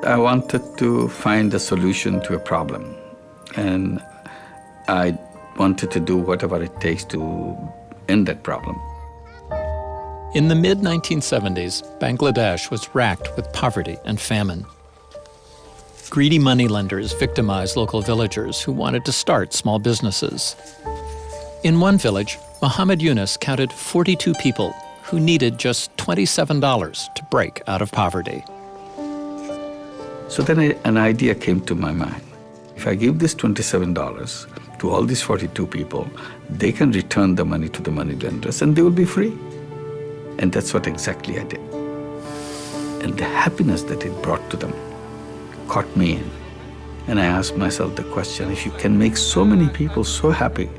I wanted to find a solution to a problem, and I wanted to do whatever it takes to end that problem. In the mid-1970s, Bangladesh was racked with poverty and famine. Greedy moneylenders victimized local villagers who wanted to start small businesses. In one village, Mohammad Yunus counted 42 people who needed just $27 to break out of poverty. So then an idea came to my mind. If I give this $27 to all these 42 people, they can return the money to the moneylenders and they will be free. And that's what exactly I did. And the happiness that it brought to them caught me in. And I asked myself the question, if you can make so many people so happy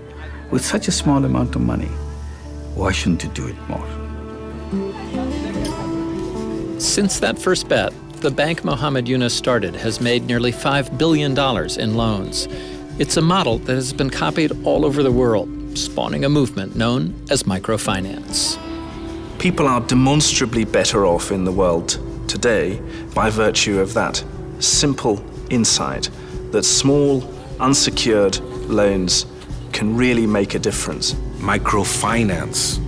with such a small amount of money, why shouldn't you do it more? Since that first bet, the bank Mohammad Yunus started has made nearly $5 billion in loans. It's a model that has been copied all over the world, spawning a movement known as microfinance. People are demonstrably better off in the world today by virtue of that simple insight that small, unsecured loans can really make a difference. Microfinance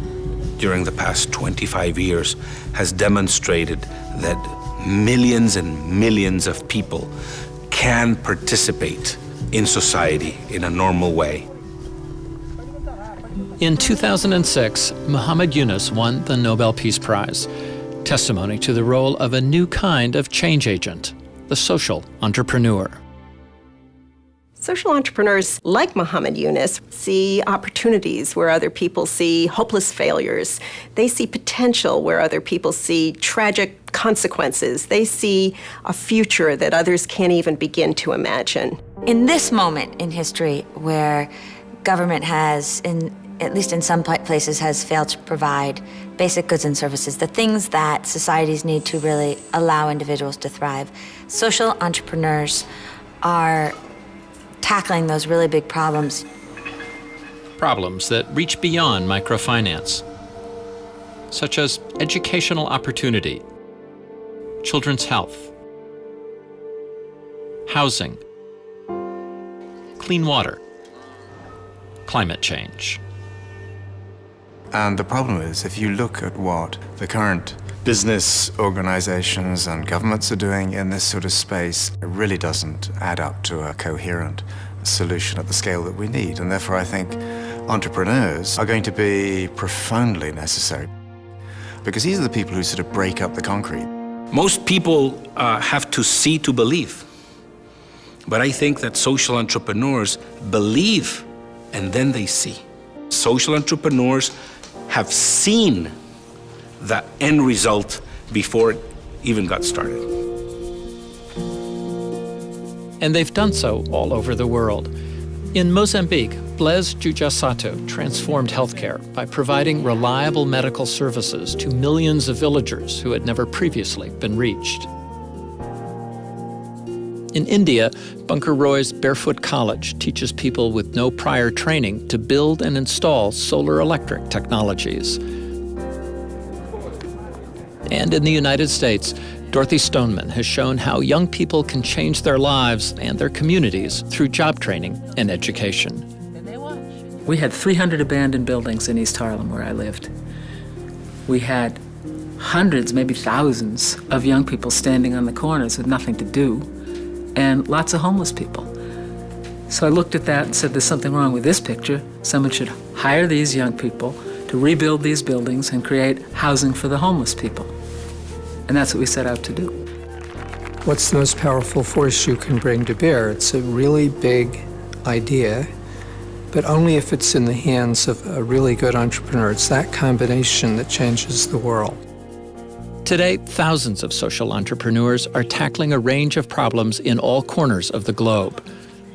during the past 25 years has demonstrated that millions and millions of people can participate in society in a normal way. In 2006, Mohammad Yunus won the Nobel Peace Prize, testimony to the role of a new kind of change agent, the social entrepreneur. Social entrepreneurs like Mohammad Yunus see opportunities where other people see hopeless failures. They see potential where other people see tragic consequences. They see a future that others can't even begin to imagine. In this moment in history where government has, at least in some places, has failed to provide basic goods and services, the things that societies need to really allow individuals to thrive, social entrepreneurs are tackling those really big problems. Problems that reach beyond microfinance, such as educational opportunity, children's health, housing, clean water, climate change. And the problem is, if you look at what the current business organizations and governments are doing in this sort of space, it really doesn't add up to a coherent solution at the scale that we need. And therefore, I think entrepreneurs are going to be profoundly necessary, because these are the people who sort of break up the concrete. Most people have to see to believe. But I think that social entrepreneurs believe and then they see. Social entrepreneurs have seen the end result before it even got started. And they've done so all over the world. In Mozambique, Blaise Jujasato transformed healthcare by providing reliable medical services to millions of villagers who had never previously been reached. In India, Bunker Roy's Barefoot College teaches people with no prior training to build and install solar electric technologies. And in the United States, Dorothy Stoneman has shown how young people can change their lives and their communities through job training and education. We had 300 abandoned buildings in East Harlem where I lived. We had hundreds, maybe thousands, of young people standing on the corners with nothing to do, and lots of homeless people. So I looked at that and said, there's something wrong with this picture. Someone should hire these young people to rebuild these buildings and create housing for the homeless people. And that's what we set out to do. What's the most powerful force you can bring to bear? It's a really big idea, but only if it's in the hands of a really good entrepreneur. It's that combination that changes the world. Today, thousands of social entrepreneurs are tackling a range of problems in all corners of the globe.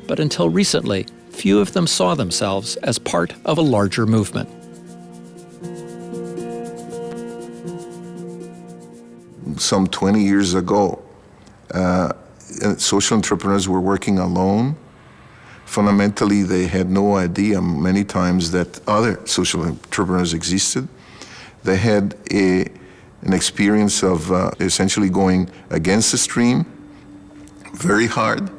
But until recently, few of them saw themselves as part of a larger movement. Some 20 years ago, social entrepreneurs were working alone. Fundamentally, they had no idea many times that other social entrepreneurs existed. They had an experience of essentially going against the stream very hard.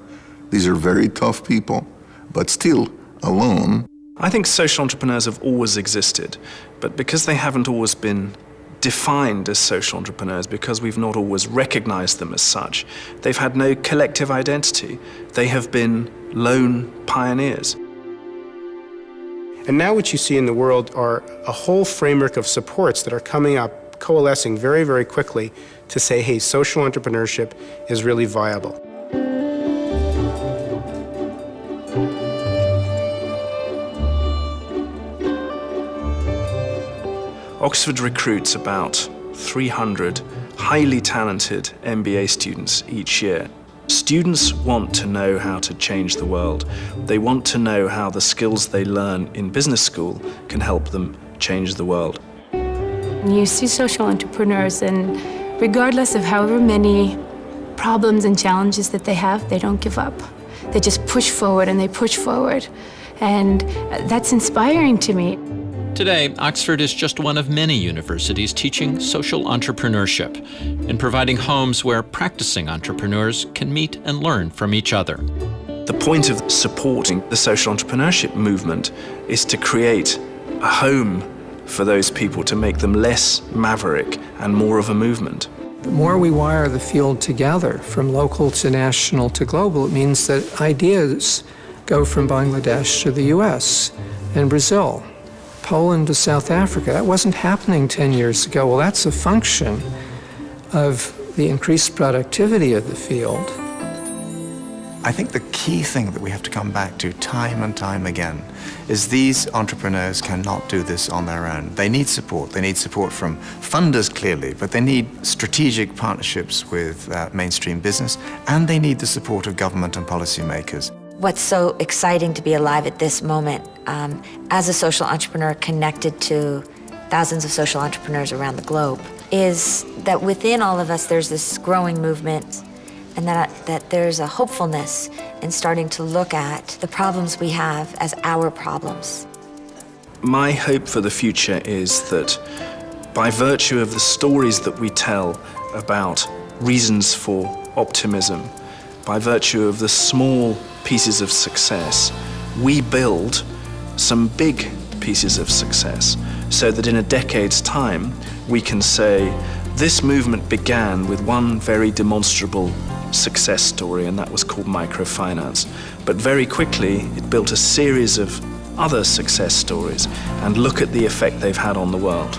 These are very tough people, but still alone. I think social entrepreneurs have always existed, but because they haven't always been defined as social entrepreneurs, because we've not always recognized them as such, they've had no collective identity. They have been lone pioneers. And now what you see in the world are a whole framework of supports that are coming up, coalescing very, very quickly to say, hey, social entrepreneurship is really viable. Oxford recruits about 300 highly talented MBA students each year. Students want to know how to change the world. They want to know how the skills they learn in business school can help them change the world. You see social entrepreneurs, and regardless of however many problems and challenges that they have, they don't give up. They just push forward and they push forward. And that's inspiring to me. Today, Oxford is just one of many universities teaching social entrepreneurship and providing homes where practicing entrepreneurs can meet and learn from each other. The point of supporting the social entrepreneurship movement is to create a home for those people, to make them less maverick and more of a movement. The more we wire the field together, from local to national to global, it means that ideas go from Bangladesh to the US and Brazil, Poland to South Africa. That wasn't happening 10 years ago. Well, that's a function of the increased productivity of the field. I think the key thing that we have to come back to time and time again is these entrepreneurs cannot do this on their own. They need support. They need support from funders, clearly, but they need strategic partnerships with mainstream business, and they need the support of government and policymakers. What's so exciting to be alive at this moment, as a social entrepreneur connected to thousands of social entrepreneurs around the globe, is that within all of us there's this growing movement, and that there's a hopefulness in starting to look at the problems we have as our problems. My hope for the future is that by virtue of the stories that we tell about reasons for optimism, by virtue of the small pieces of success, we build some big pieces of success, so that in a decade's time we can say this movement began with one very demonstrable success story, and that was called microfinance. But very quickly it built a series of other success stories, and look at the effect they've had on the world.